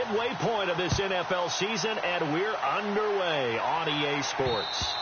midway point of this NFL season, and we're underway on EA Sports.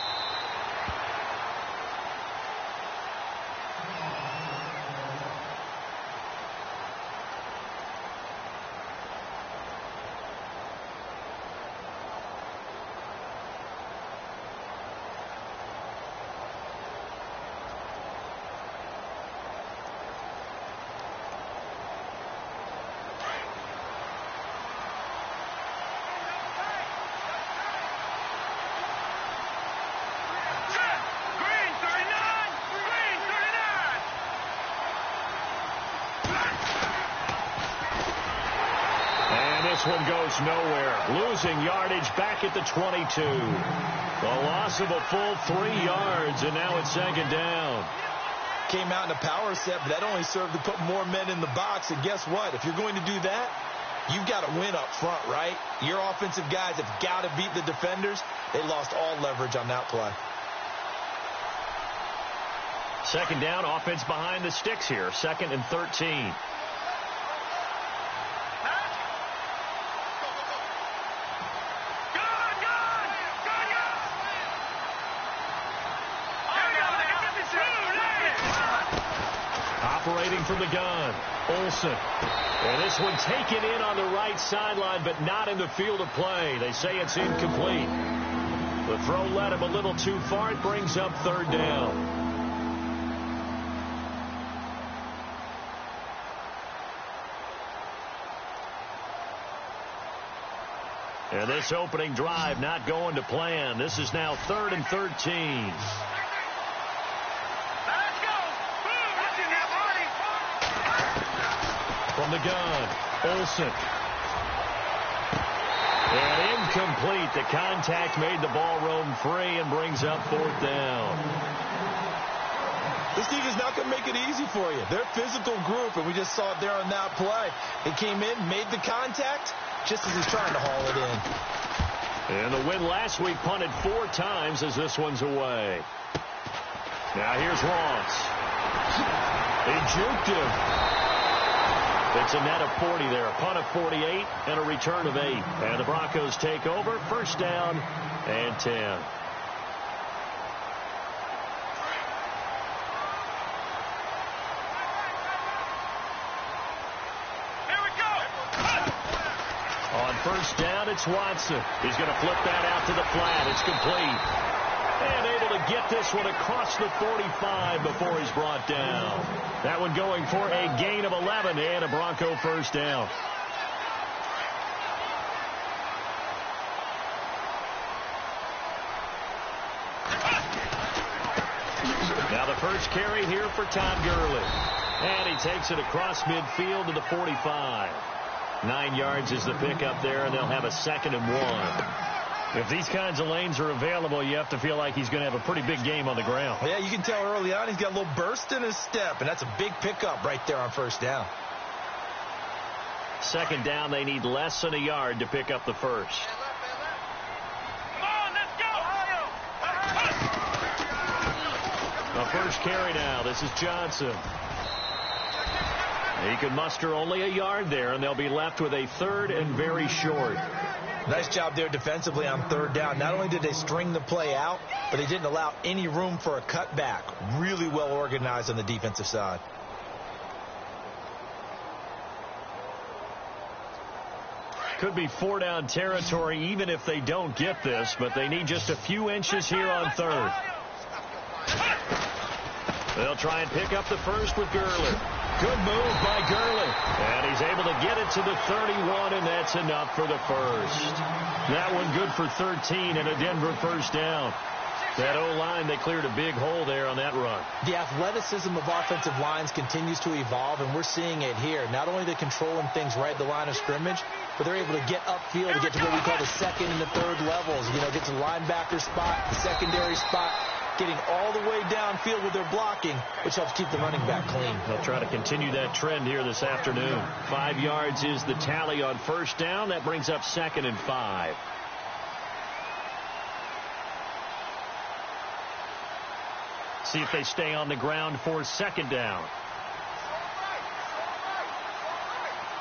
This one goes nowhere. Losing yardage back at the 22. The loss of a full 3 yards, and now it's second down. Came out in a power set, but that only served to put more men in the box. And guess what? If you're going to do that, you've got to win up front, right? Your offensive guys have got to beat the defenders. They lost all leverage on that play. Second down, offense behind the sticks here. 2nd and 13. Operating from the gun, Olsen. And this one taken in on the right sideline, but not in the field of play. They say it's incomplete. The throw led him a little too far. It brings up 3rd down. And this opening drive not going to plan. This is now 3rd and 13. From the gun, Olsen. And incomplete. The contact made the ball roam free and brings up 4th down. This defense is not going to make it easy for you. They're a physical group, and we just saw it there on that play. It came in, made the contact, just as he's trying to haul it in. And the win last week punted 4 times as this one's away. Now here's Ross. He juked him. It's a net of 40 there, a punt of 48, and a return of 8. And the Broncos take over, 1st down and 10. Here we go. On 1st down, it's Watson. He's going to flip that out to the flat. It's complete. And able to get this one across the 45 before he's brought down. That one going for a gain of 11 and a Bronco 1st down. Now the first carry here for Todd Gurley. And he takes it across midfield to the 45. 9 yards is the pickup there, and they'll have a 2nd and 1. If these kinds of lanes are available, you have to feel like he's going to have a pretty big game on the ground. Yeah, you can tell early on he's got a little burst in his step, and that's a big pickup right there on 1st down. 2nd down, they need less than a yard to pick up the 1st. Come on, let's go. A first carry now. This is Johnson. He can muster only a yard there, and they'll be left with a 3rd and very short. Nice job there defensively on 3rd down. Not only did they string the play out, but they didn't allow any room for a cutback. Really well organized on the defensive side. Could be 4-down territory even if they don't get this, but they need just a few inches here on 3rd. They'll try and pick up the 1st with Gurley. Good move by Gurley. And he's able to get it to the 31, and that's enough for the 1st. That one good for 13 and a Denver 1st down. That O-line, they cleared a big hole there on that run. The athleticism of offensive lines continues to evolve, and we're seeing it here. Not only are they controlling things right at the line of scrimmage, but they're able to get upfield to get to what we call the 2nd and the 3rd levels. You know, get to the linebacker spot, the secondary spot, getting all the way downfield with their blocking, which helps keep the running back clean. They'll try to continue that trend here this afternoon. 5 yards is the tally on 1st down. That brings up 2nd and 5. See if they stay on the ground for 2nd down.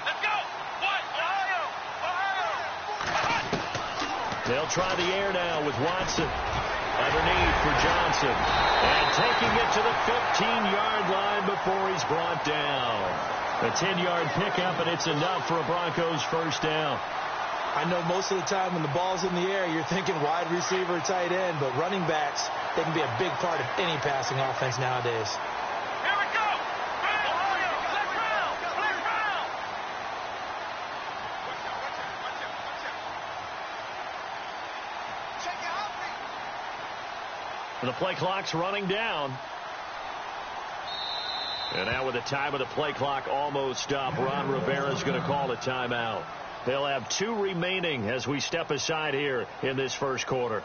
Let's go. Ohio. They'll try the air now with Watson. Underneath for Johnson. And taking it to the 15-yard line before he's brought down. A 10-yard pickup, and it's enough for a Broncos first down. I know most of the time when the ball's in the air, you're thinking wide receiver, tight end, but running backs, they can be a big part of any passing offense nowadays. Here we go. Flex round. Flex round. Check your outfit. The play clock's running down. And now with the time of the play clock almost up, Ron Rivera's going to call a timeout. They'll have 2 remaining as we step aside here in this first quarter.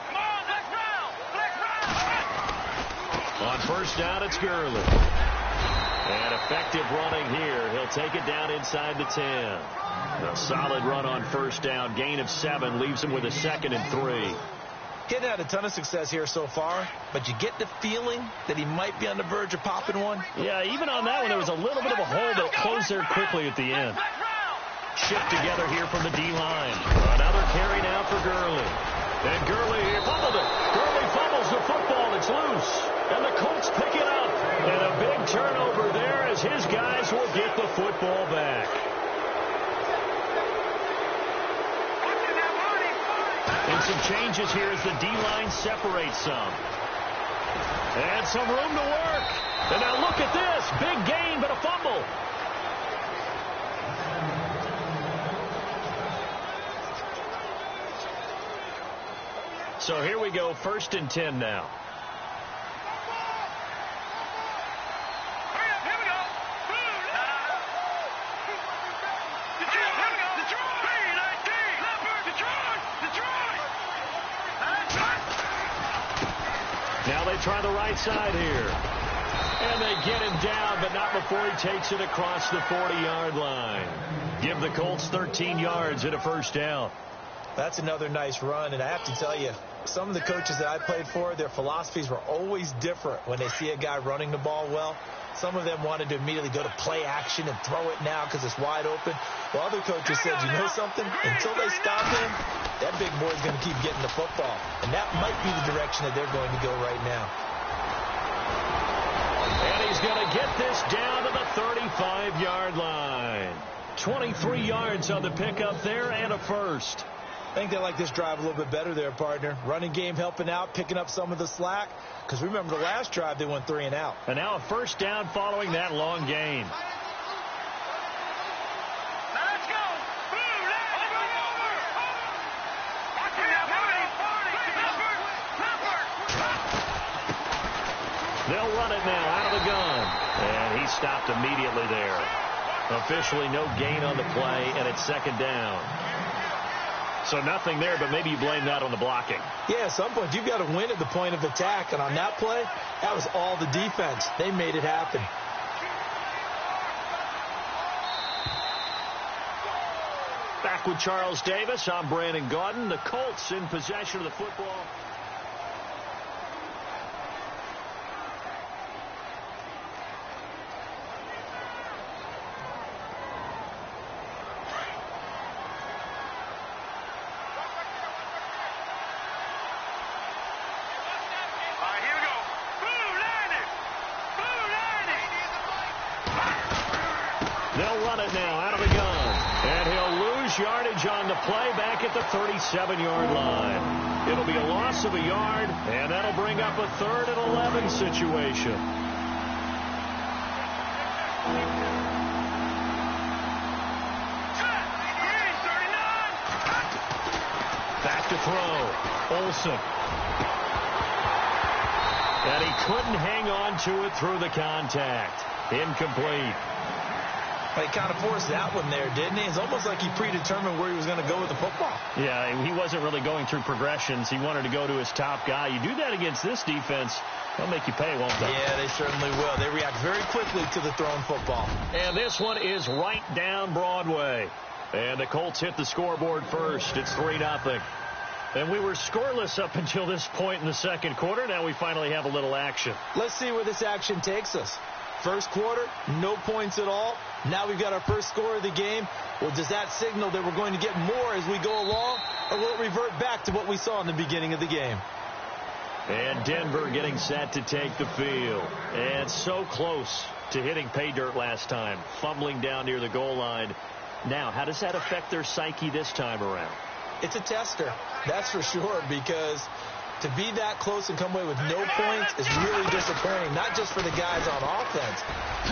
Come on, flex round. Flex round. On first down, it's Gurley. And effective running here. He'll take it down inside the 10. A solid run on first down. Gain of 7 leaves him with a 2nd and 3. Getting had a ton of success here so far, but you get the feeling that he might be on the verge of popping one. Yeah, even on that one, there was a little bit of a hole, but it closed there quickly at the end. Shift together here from the D-line. Another carry now for Gurley. And Gurley fumbled it. Gurley fumbles the football. It's loose. And the Colts pick it up. And a big turnover there as his guys will get the football back. And some changes here as the D-line separates some. And some room to work. And now look at this. Big gain, but a fumble. So here we go, 1st and 10 now. Now they try the right side here. And they get him down, but not before he takes it across the 40-yard line. Give the Colts 13 yards and a first down. That's another nice run, and I have to tell you, some of the coaches that I played for, their philosophies were always different when they see a guy running the ball well. Some of them wanted to immediately go to play action and throw it now because it's wide open. While other coaches said, you know something? Until they stop him, that big boy's going to keep getting the football. And that might be the direction that they're going to go right now. And he's going to get this down to the 35-yard line. 23 yards on the pickup there and a first. I think they like this drive a little bit better there, partner. Running game helping out, picking up some of the slack. Because remember, the last drive, they went 3 and out. And now a first down following that long gain. Let's go. They'll run it now out of the gun. And he stopped immediately there. Officially no gain on the play, and it's 2nd down. So nothing there, but maybe you blame that on the blocking. Yeah, at some point, you've got to win at the point of attack. And on that play, that was all the defense. They made it happen. Back with Charles Davis. I'm Brandon Gaudin. The Colts in possession of the football. They'll run it now out of the gun. And he'll lose yardage on the play back at the 37-yard line. It'll be a loss of a yard, and that'll bring up a 3rd and 11 situation. Back to throw. Olsen. And he couldn't hang on to it through the contact. Incomplete. He kind of forced that one there, didn't he? It's almost like he predetermined where he was going to go with the football. Yeah, he wasn't really going through progressions. He wanted to go to his top guy. You do that against this defense, they'll make you pay, won't they? Yeah, they certainly will. They react very quickly to the thrown football. And this one is right down Broadway. And the Colts hit the scoreboard first. It's 3-0. And we were scoreless up until this point in the second quarter. Now we finally have a little action. Let's see where this action takes us. First quarter, no points at all. Now we've got our first score of the game. Well, does that signal that we're going to get more as we go along, or will it revert back to what we saw in the beginning of the game? And Denver getting set to take the field. And so close to hitting pay dirt last time, fumbling down near the goal line. Now, how does that affect their psyche this time around? It's a tester, that's for sure, because to be that close and come away with no points is really disappointing, not just for the guys on offense,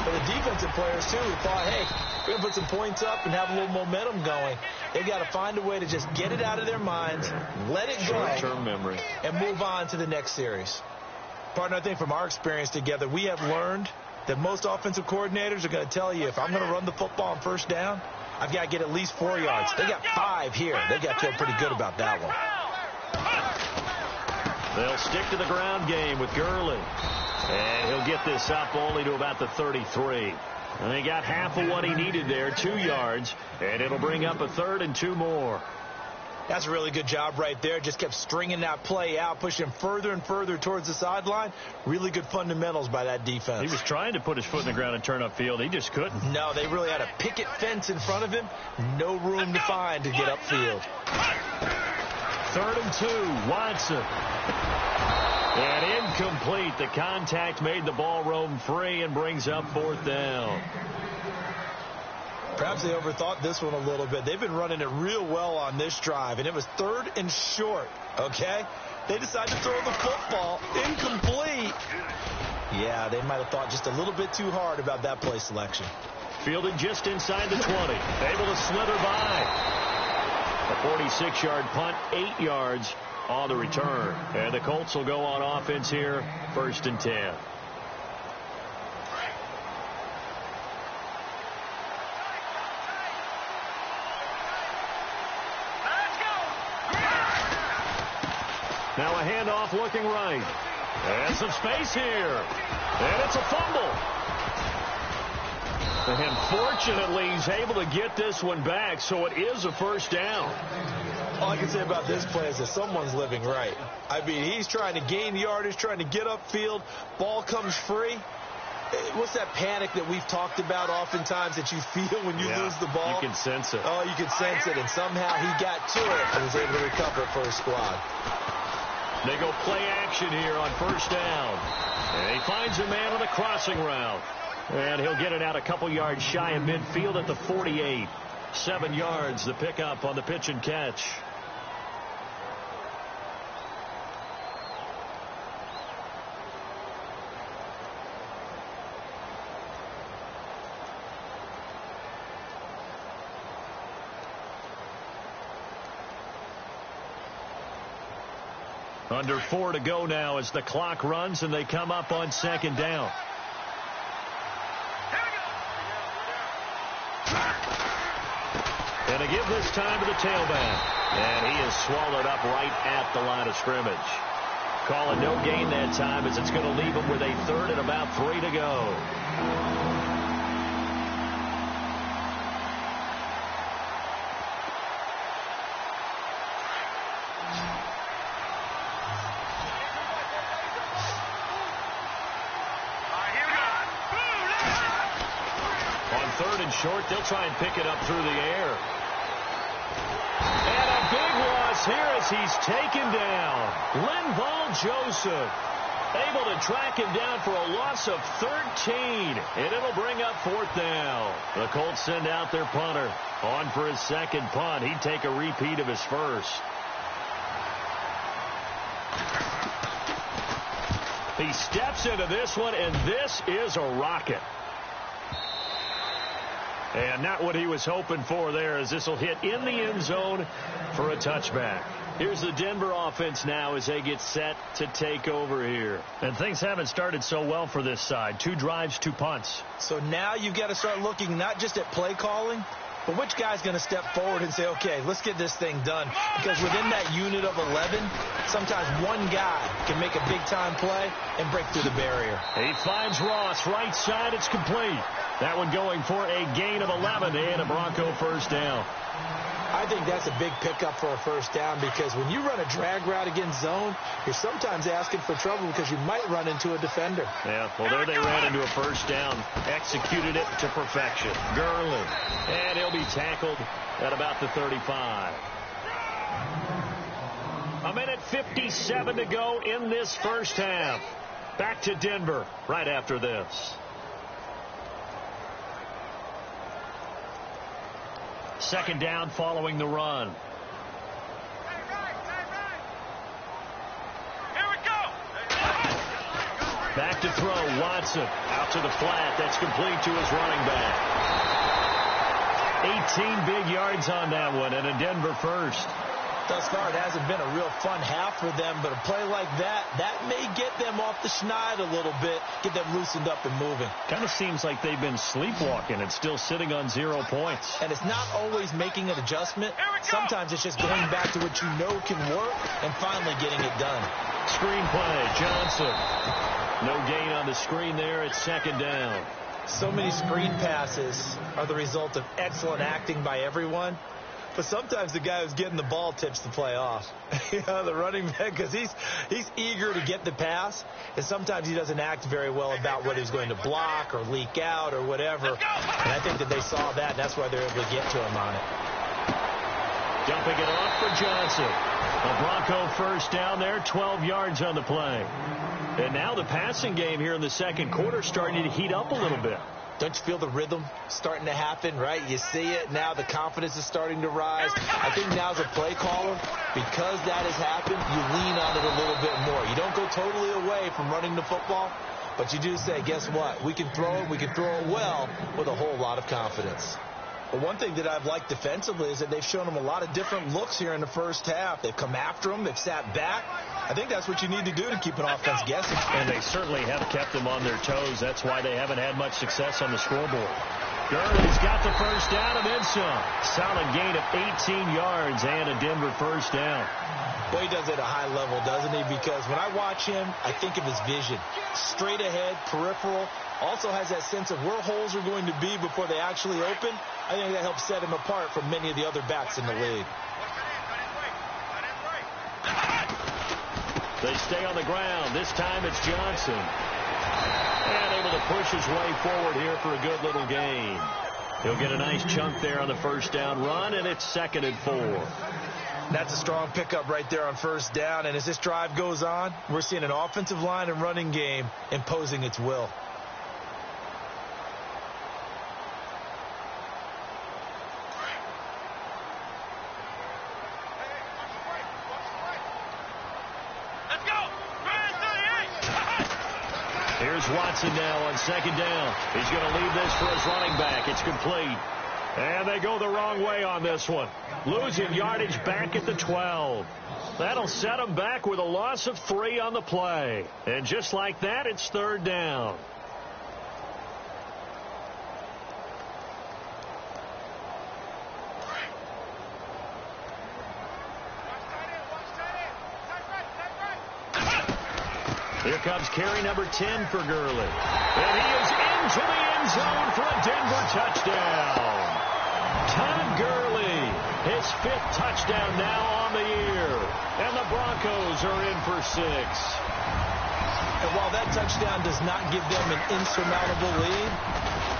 but the defensive players, too, who thought, hey, we're going to put some points up and have a little momentum going. They've got to find a way to just get it out of their minds, let it go, short-term memory, and move on to the next series. Partner, I think from our experience together, we have learned that most offensive coordinators are going to tell you, if I'm going to run the football on first down, I've got to get at least 4 yards. They got 5 here. They got to feel pretty good about that one. They'll stick to the ground game with Gurley. And he'll get this up only to about the 33. And they got half of what he needed there, 2 yards. And it'll bring up a 3rd and 2 more. That's a really good job right there. Just kept stringing that play out, pushing further and further towards the sideline. Really good fundamentals by that defense. He was trying to put his foot in the ground and turn upfield. He just couldn't. No, they really had a picket fence in front of him. No room to find to get upfield. 3rd and 2, Watson. And incomplete. The contact made the ball roam free and brings up 4th down. Perhaps they overthought this one a little bit. They've been running it real well on this drive, and it was 3rd and short, okay? They decided to throw the football. Incomplete. Yeah, they might have thought just a little bit too hard about that play selection. Fielded just inside the 20. Able to slither by. A 46-yard punt, 8 yards on the return. And the Colts will go on offense here, 1st and 10. Now a handoff looking right. And some space here. And it's a fumble. And fortunately, he's able to get this one back, so it is a 1st down. All I can say about this play is that someone's living right. I mean, he's trying to gain yardage, trying to get upfield. Ball comes free. What's that panic that we've talked about oftentimes that you feel when you lose the ball? You can sense it. Oh, you can sense it. And somehow he got to it and was able to recover it for his squad. They go play action here on 1st down. And he finds a man on the crossing route. And he'll get it out a couple yards shy of midfield at the 48. 7 yards, the pickup on the pitch and catch. Under 4 to go now as the clock runs and they come up on 2nd down. And a give this time to the tailback. And he is swallowed up right at the line of scrimmage. Call it no gain that time as it's going to leave him with a 3rd and about 3 to go. Short, they'll try and pick it up through the air. And a big loss here as he's taken down. Linval Joseph able to track him down for a loss of 13. And it'll bring up 4th down. The Colts send out their punter on for his 2nd punt. He'd take a repeat of his 1st. He steps into this one, and this is a rocket. And not what he was hoping for there, as this will hit in the end zone for a touchback. Here's the Denver offense now as they get set to take over here. And things haven't started so well for this side. 2 drives, 2 punts. So now you've got to start looking not just at play calling, But which guy's going to step forward and say, okay, let's get this thing done? Because within that unit of 11, sometimes one guy can make a big-time play and break through the barrier. He finds Ross, right side, it's complete. That one going for a gain of 11 and a Bronco first down. I think that's a big pickup for a first down because when you run a drag route against zone, you're sometimes asking for trouble because you might run into a defender. Yeah, well, there they ran into a first down. Executed it to perfection. Gurley. And he'll be tackled at about the 35. A minute 57 to go in this first half. Back to Denver right after this. Second down following the run. Here we go. Back to throw. Watson out to the flat. That's complete to his running back. 18 big yards on that one and a Denver first. Thus far, it hasn't been a real fun half for them, but a play like that may get them off the schneid a little bit, get them loosened up and moving. Kind of seems like they've been sleepwalking and still sitting on 0 points. And it's not always making an adjustment. Sometimes it's just going back to what you know can work and finally getting it done. Screen play, Johnson. No gain on the screen there. It's second down. So many screen passes are the result of excellent acting by everyone. But sometimes the guy who's getting the ball tips the play off. The running back, because he's eager to get the pass, and sometimes he doesn't act very well about whether he's going to block or leak out or whatever. And I think that they saw that, and that's why they're able to get to him on it. Dumping it off for Johnson. A Bronco first down there, 12 yards on the play. And now the passing game here in the second quarter starting to heat up a little bit. Don't you feel the rhythm starting to happen, right? You see it now. The confidence is starting to rise. I think now as a play caller, because that has happened, you lean on it a little bit more. You don't go totally away from running the football, but you do say, guess what? We can throw it. We can throw it well with a whole lot of confidence. But one thing that I've liked defensively is that they've shown them a lot of different looks here in the first half. They've come after them. They've sat back. I think that's what you need to do to keep an offense guessing. And they certainly have kept them on their toes. That's why they haven't had much success on the scoreboard. Gurley's got the first down and then some. Solid gain of 18 yards and a Denver first down. Boy, he does it at a high level, doesn't he? Because when I watch him, I think of his vision. Straight ahead, peripheral. Also has that sense of where holes are going to be before they actually open. I think that helps set him apart from many of the other backs in the league. They stay on the ground. This time it's Johnson. And able to push his way forward here for a good little gain. He'll get a nice chunk there on the first down run, and it's 2nd and 4. That's a strong pickup right there on first down. And as this drive goes on, we're seeing an offensive line and running game imposing its will. Here's Watson now on second down. He's going to leave this for his running back. It's complete. And they go the wrong way on this one. Losing yardage back at the 12. That'll set them back with a loss of 3 on the play. And just like that, it's 3rd down. Here comes carry number 10 for Gurley. And he is into the end zone for a Denver touchdown. Todd Gurley, his 5th touchdown now on the year. And the Broncos are in for 6. And while that touchdown does not give them an insurmountable lead,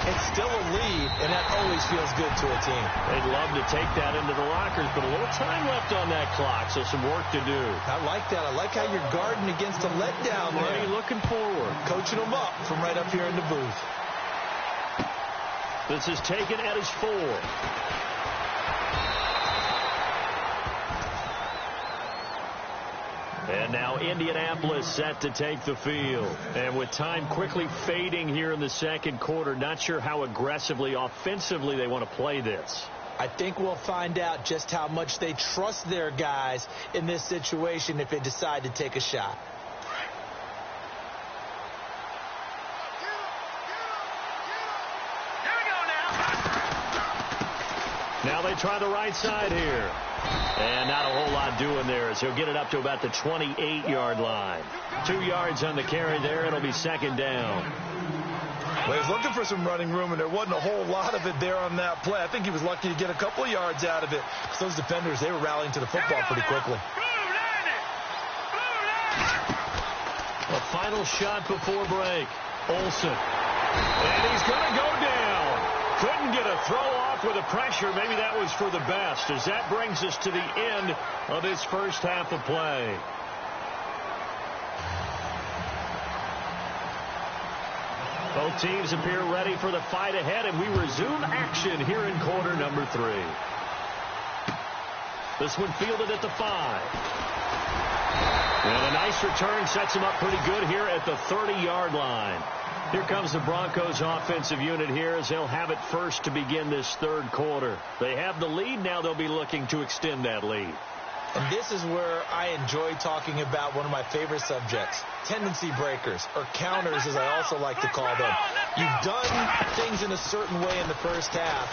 it's still a lead, and that always feels good to a team. They'd love to take that into the lockers, but a little time left on that clock, so some work to do. I like that. I like how you're guarding against a letdown there. Already looking forward. Coaching them up from right up here in the booth. This is taken at his 4. And now Indianapolis set to take the field. And with time quickly fading here in the second quarter, not sure how aggressively, offensively they want to play this. I think we'll find out just how much they trust their guys in this situation if they decide to take a shot. Now they try the right side here. And not a whole lot doing there as he'll get it up to about the 28-yard line. 2 yards on the carry there. It'll be second down. Well, he was looking for some running room, and there wasn't a whole lot of it there on that play. I think he was lucky to get a couple of yards out of it because those defenders, they were rallying to the football pretty quickly. A final shot before break. Olsen. And he's going to go down. Couldn't get a throw off with the pressure. Maybe that was for the best, as that brings us to the end of this first half of play. Both teams appear ready for the fight ahead, and we resume action here in quarter number 3. This one fielded at the 5. And a nice return sets him up pretty good here at the 30-yard line. Here comes the Broncos offensive unit here as they'll have it first to begin this third quarter. They have the lead. Now they'll be looking to extend that lead. And this is where I enjoy talking about one of my favorite subjects, tendency breakers, or counters as I also like to call them. You've done things in a certain way in the first half,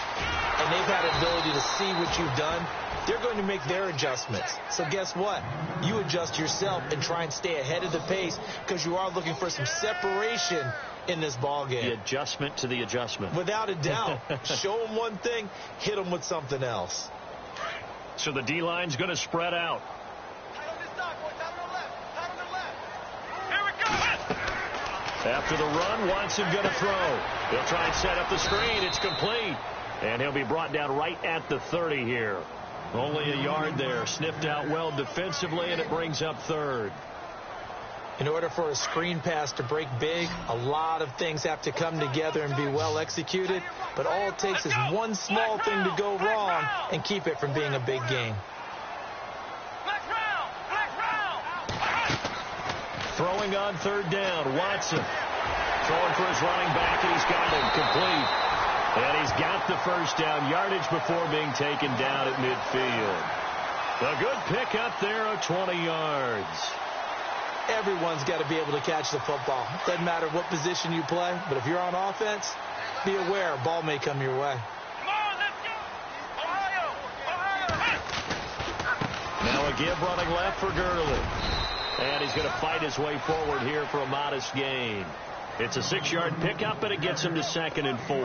and they've had an ability to see what you've done. They're going to make their adjustments. So guess what? You adjust yourself and try and stay ahead of the pace because you are looking for some separation in this ball game. The adjustment to the adjustment. Without a doubt. Show them one thing, hit them with something else. So the D-line's going to spread out. After the run, Watson going to throw. He'll try and set up the screen. It's complete. And he'll be brought down right at the 30 here. Only a yard there. Sniffed out well defensively, and it brings up third. In order for a screen pass to break big, a lot of things have to come together and be well executed. But all it takes is one small thing to go wrong and keep it from being a big game. Throwing on third down, Watson. Throwing for his running back, and he's got him complete. And he's got the first down yardage before being taken down at midfield. A good pickup there of 20 yards. Everyone's got to be able to catch the football. Doesn't matter what position you play, but if you're on offense, be aware a ball may come your way. Now a give running left for Gurley. And he's going to fight his way forward here for a modest gain. It's a 6-yard pickup, and it gets him to 2nd and 4.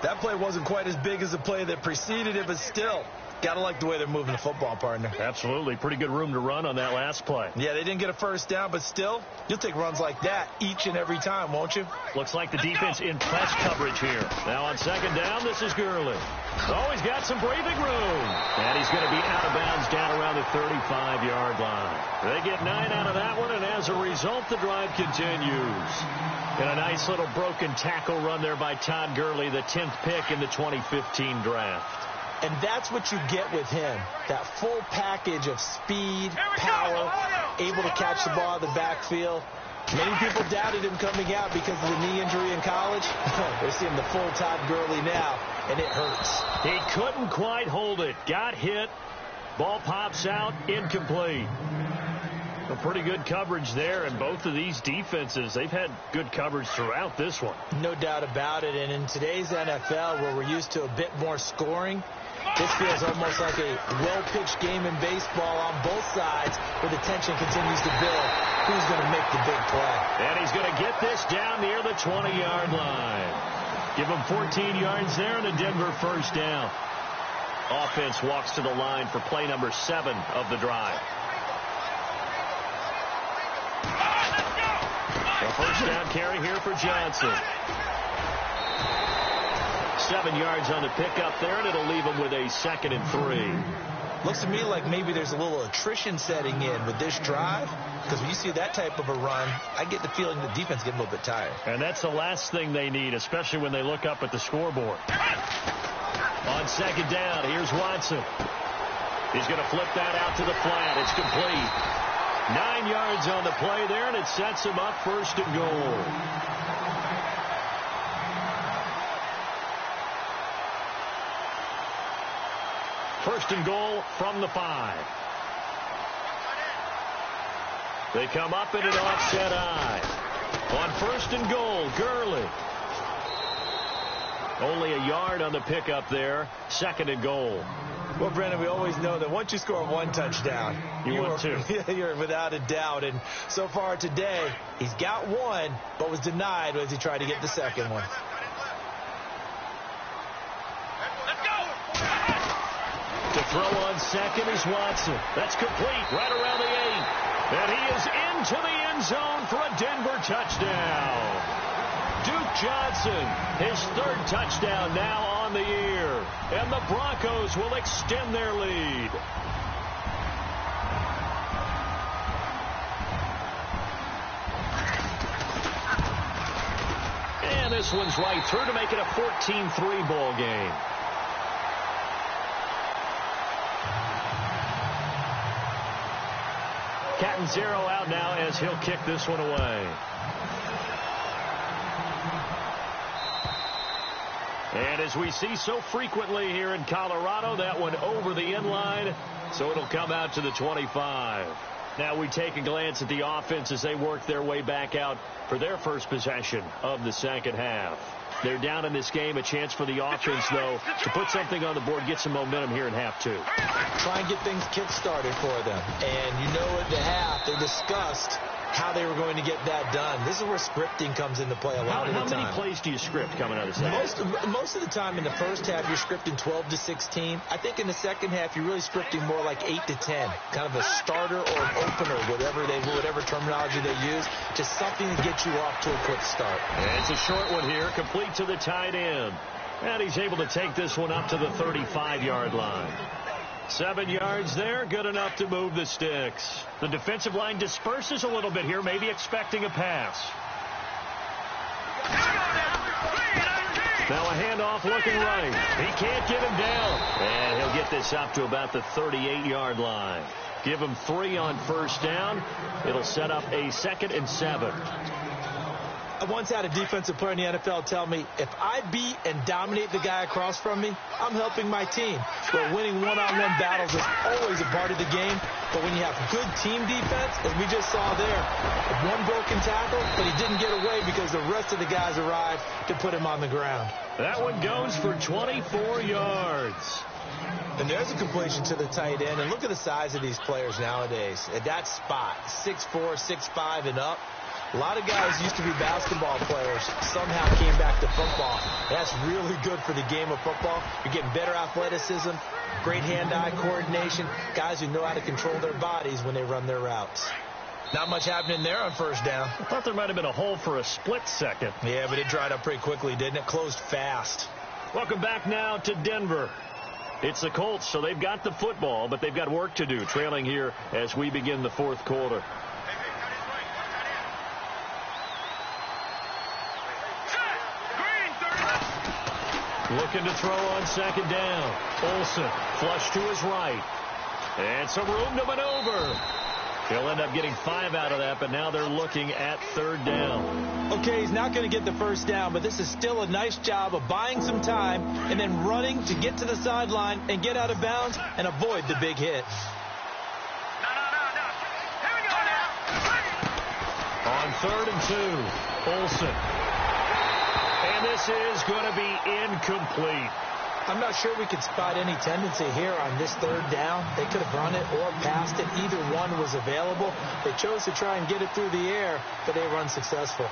That play wasn't quite as big as the play that preceded it, but still, got to like the way they're moving the football, partner. Absolutely. Pretty good room to run on that last play. Yeah, they didn't get a first down, but still, you'll take runs like that each and every time, won't you? Looks like the defense in press coverage here. Now on 2nd down, this is Gurley. Oh, he's got some breathing room. And he's going to be out of bounds down around the 35-yard line. They get 9 out of that one, and as a result, the drive continues. And a nice little broken tackle run there by Todd Gurley, the 10th pick in the 2015 draft. And that's what you get with him, that full package of speed, power, able to catch the ball out of the backfield. Many people doubted him coming out because of the knee injury in college. They're seeing the full Todd Gurley now, and it hurts. He couldn't quite hold it. Got hit. Ball pops out, incomplete. A pretty good coverage there, and both of these defenses, they've had good coverage throughout this one. No doubt about it, and in today's NFL, where we're used to a bit more scoring, this feels almost like a well-pitched game in baseball on both sides where the tension continues to build. Who's going to make the big play? And he's going to get this down near the 20-yard line. Give him 14 yards there and a Denver first down. Offense walks to the line for play number 7 of the drive. A first down carry here for Johnson. 7 yards on the pickup there, and it'll leave him with a 2nd and 3. Looks to me like maybe there's a little attrition setting in with this drive, because when you see that type of a run, I get the feeling the defense getting a little bit tired. And that's the last thing they need, especially when they look up at the scoreboard. On 2nd down, here's Watson. He's going to flip that out to the flat. It's complete. 9 yards on the play there, and it sets him up 1st and goal. First and goal from the 5. They come up in an offset eye. On 1st and goal, Gurley. Only a yard on the pickup there. 2nd and goal. Well, Brandon, we always know that once you score one touchdown, you want two. You're without a doubt. And so far today, he's got one, but was denied as he tried to get the second one. Let's go. To throw on second is Watson. That's complete right around the 8. And he is into the end zone for a Denver touchdown. Duke Johnson, his 3rd touchdown now on the year. And the Broncos will extend their lead. And this one's right through to make it a 14-3 ball game. Catanzaro out now as he'll kick this one away. And as we see so frequently here in Colorado, that one over the end line, so it'll come out to the 25. Now we take a glance at the offense as they work their way back out for their first possession of the second half. They're down in this game. A chance for the offense, though, to put something on the board, get some momentum here in half 2. Try and get things kick-started for them. And you know at the half, they discussed how they were going to get that done. This is where scripting comes into play a lot of the time. How many plays do you script coming out of the second? Most of the time in the first half, you're scripting 12 to 16. I think in the second half, you're really scripting more like 8 to 10. Kind of a starter or an opener, whatever terminology they use, just something to get you off to a quick start. And it's a short one here, complete to the tight end. And he's able to take this one up to the 35-yard line. 7 yards there, good enough to move the sticks. The defensive line disperses a little bit here, maybe expecting a pass. Now a handoff looking right. He can't get him down. And he'll get this up to about the 38-yard line. Give him 3 on first down. It'll set up a 2nd and 7. I once had a defensive player in the NFL tell me, if I beat and dominate the guy across from me, I'm helping my team. But winning one-on-one battles is always a part of the game. But when you have good team defense, as we just saw there, one broken tackle, but he didn't get away because the rest of the guys arrived to put him on the ground. That one goes for 24 yards. And there's a completion to the tight end. And look at the size of these players nowadays. At that spot, 6'4", 6'5", and up. A lot of guys used to be basketball players, somehow came back to football. That's really good for the game of football. You're getting better athleticism, great hand-eye coordination, guys who know how to control their bodies when they run their routes. Not much happening there on first down. I thought there might have been a hole for a split second. Yeah, but it dried up pretty quickly, didn't it? Closed fast. Welcome back now to Denver. It's the Colts, so they've got the football, but they've got work to do, trailing here as we begin the fourth quarter. Looking to throw on second down. Olsen flush to his right. And some room to maneuver. He'll end up getting 5 out of that, but now they're looking at third down. Okay, he's not going to get the first down, but this is still a nice job of buying some time and then running to get to the sideline and get out of bounds and avoid the big hit. Here we go. On 3rd and 2, Olsen. And this is going to be incomplete. I'm not sure we could spot any tendency here on this third down. They could have run it or passed it. Either one was available. They chose to try and get it through the air, but they were unsuccessful.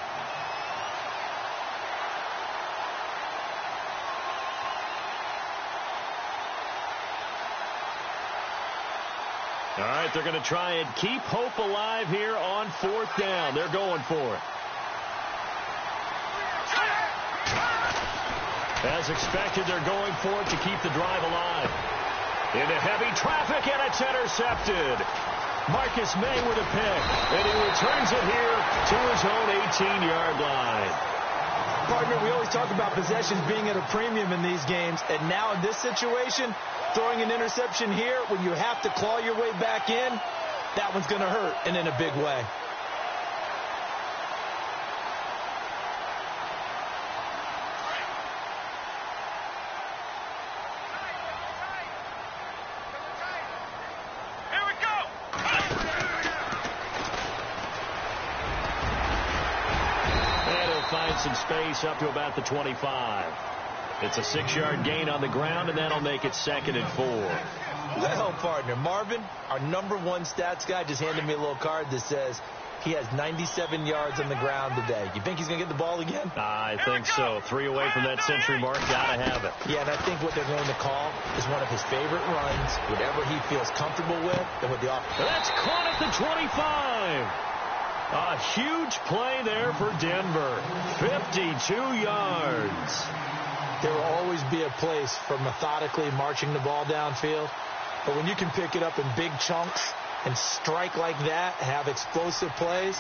All right, they're going to try and keep hope alive here on 4th down. They're going for it. As expected, they're going for it to keep the drive alive. Into heavy traffic, and it's intercepted. Marcus May with a pick, and he returns it here to his own 18-yard line. Partner, we always talk about possessions being at a premium in these games, and now in this situation, throwing an interception here when you have to claw your way back in, that one's going to hurt, and in a big way. Find some space up to about the 25. It's a 6-yard gain on the ground, and that'll make it 2nd and 4. Well, partner, Marvin, our number one stats guy, just handed me a little card that says he has 97 yards on the ground today. You think he's going to get the ball again? I think so. 3 away from that century mark. Got to have it. Yeah, and I think what they're going to call is one of his favorite runs, whatever he feels comfortable with, and with the offense. That's caught at the 25. A huge play there for Denver. 52 yards. There will always be a place for methodically marching the ball downfield. But when you can pick it up in big chunks and strike like that, have explosive plays,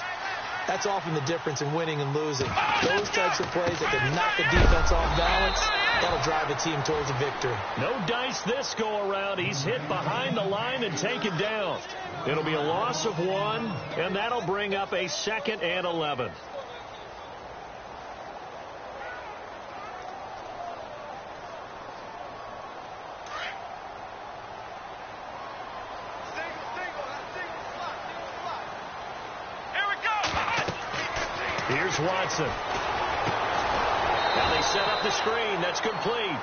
that's often the difference in winning and losing. Those types of plays that can knock a defense off balance, that'll drive a team towards a victory. No dice this go around. He's hit behind the line and taken down. It'll be a loss of 1, and that'll bring up a 2nd and 11. Here's Watson. Now they set up the screen. That's complete.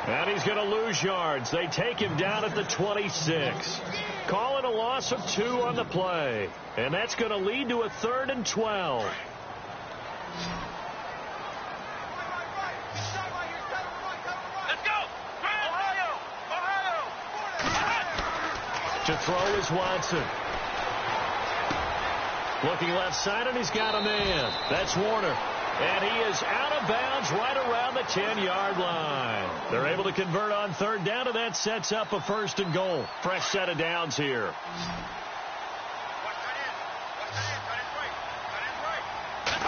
And he's going to lose yards. They take him down at the 26. Calling a loss of 2 on the play. And that's going to lead to a 3rd and 12. Let's go! Ohio! Ohio! To throw is Watson. Looking left side, and he's got a man. That's Warner. And he is out of bounds right around the 10-yard line. They're able to convert on 3rd down, and that sets up a 1st and goal. Fresh set of downs here.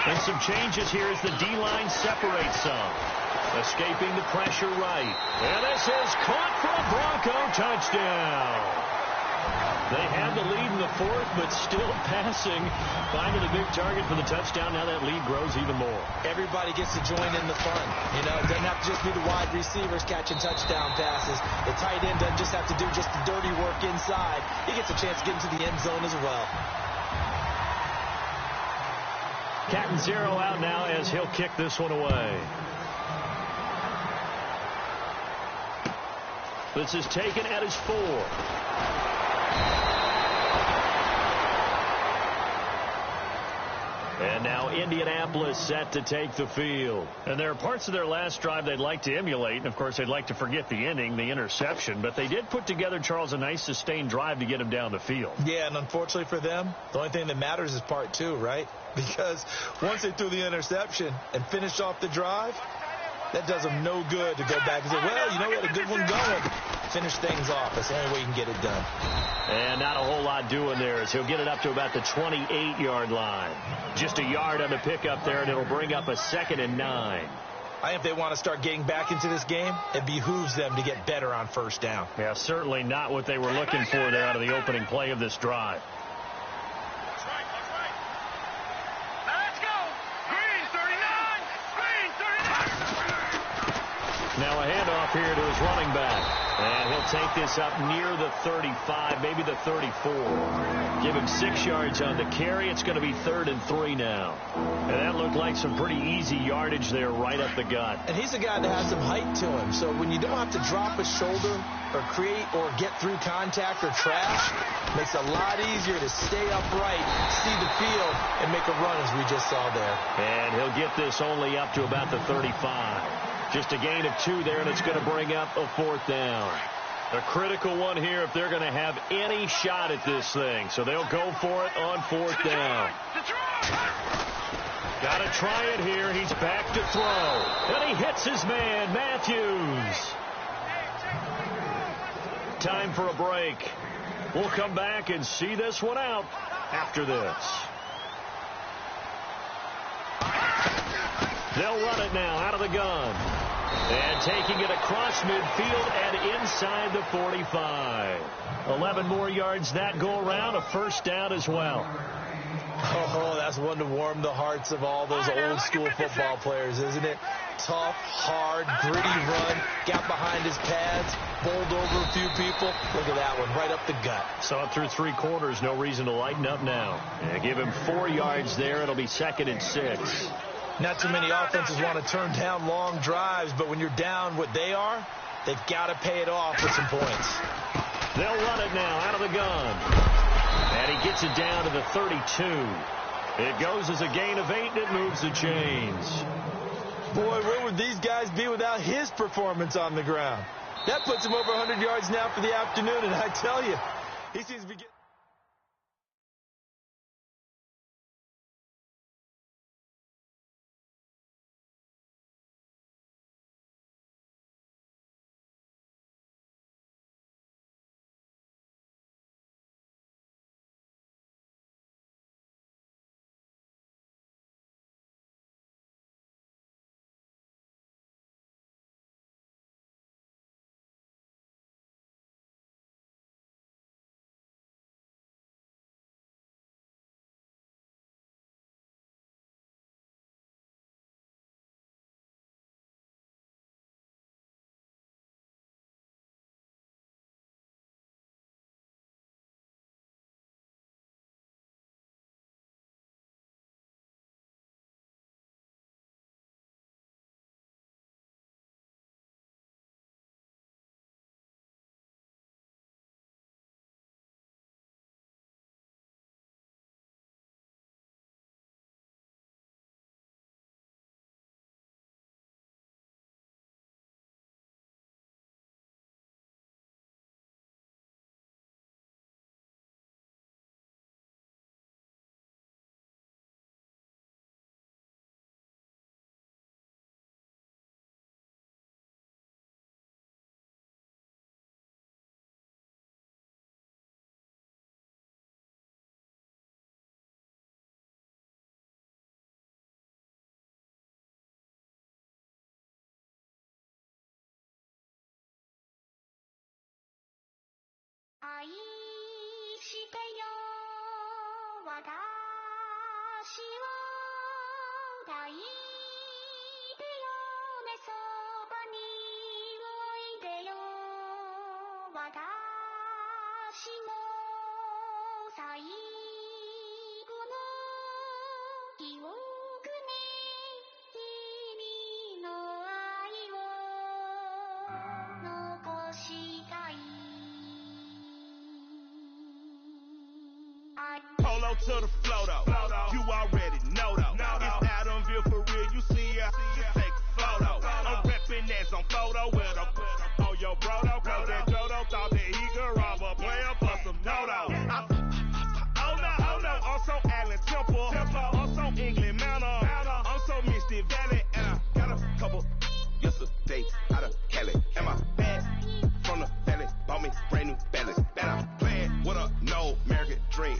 And some changes here as the D-line separates some. Escaping the pressure right. And this is caught for a Bronco touchdown. They had the lead in the 4th, but still passing. Finding a big target for the touchdown. Now that lead grows even more. Everybody gets to join in the fun. You know, it doesn't have to just be the wide receivers catching touchdown passes. The tight end doesn't just have to do just the dirty work inside. He gets a chance to get into the end zone as well. Cat and 0 out now as he'll kick this one away. This is taken at his 4. And now Indianapolis set to take the field. And there are parts of their last drive they'd like to emulate. And, of course, they'd like to forget the ending, the interception. But they did put together, Charles, a nice sustained drive to get him down the field. Yeah, and unfortunately for them, the only thing that matters is part 2, right? Because once they threw the interception and finished off the drive, that does them no good to go back and say, well, you know, we had a good one going. Finish things off. That's the only way you can get it done. And not a whole lot doing there as he'll get it up to about the 28-yard line. Just a yard on the pickup there, and it'll bring up a 2nd and 9. I think if they want to start getting back into this game, it behooves them to get better on 1st down. Yeah, certainly not what they were looking for there out of the opening play of this drive. That's right. Now let's go! Green 39! Green 39! Now a handoff here to his running back. And he'll take this up near the 35, maybe the 34. Give him 6 yards on the carry. It's going to be 3rd and 3 now. And that looked like some pretty easy yardage there right up the gut. And he's a guy that has some height to him. So when you don't have to drop a shoulder or create or get through contact or trash, it makes it a lot easier to stay upright, see the field, and make a run as we just saw there. And he'll get this only up to about the 35. Just a gain of 2 there, and it's going to bring up a 4th down. A critical one here if they're going to have any shot at this thing. So they'll go for it on 4th down. Got to try it here. He's back to throw. And he hits his man, Matthews. Time for a break. We'll come back and see this one out after this. They'll run it now out of the gun. And taking it across midfield and inside the 45. 11 more yards that go around. A 1st down as well. Oh, that's one to warm the hearts of all those old school football players, isn't it? Tough, hard, gritty run. Got behind his pads. Bowled over a few people. Look at that one, right up the gut. Saw it through 3 quarters. No reason to lighten up now. And give him 4 yards there. It'll be 2nd and 6. Not too many offenses want to turn down long drives, but when you're down what they are, they've got to pay it off with some points. They'll run it now out of the gun. And he gets it down to the 32. It goes as a gain of 8, and it moves the chains. Boy, where would these guys be without his performance on the ground? That puts him over 100 yards now for the afternoon, and I tell you, he seems to be getting... Polo to the flow though. You already know though. It's Adamville for real. You see ya, just take a photo. I'm reppin' that's on photo with a on your bro though. Cause that Dodo thought that he could rob a player for some dodo. Oh no, I'm so Allen Temple. I'm so England Mountain. I'm so Misty Valley. And I got a couple yesterday out of Cali. And my bag from the valley bought me brand new balance. And I'm playing with a no American dream.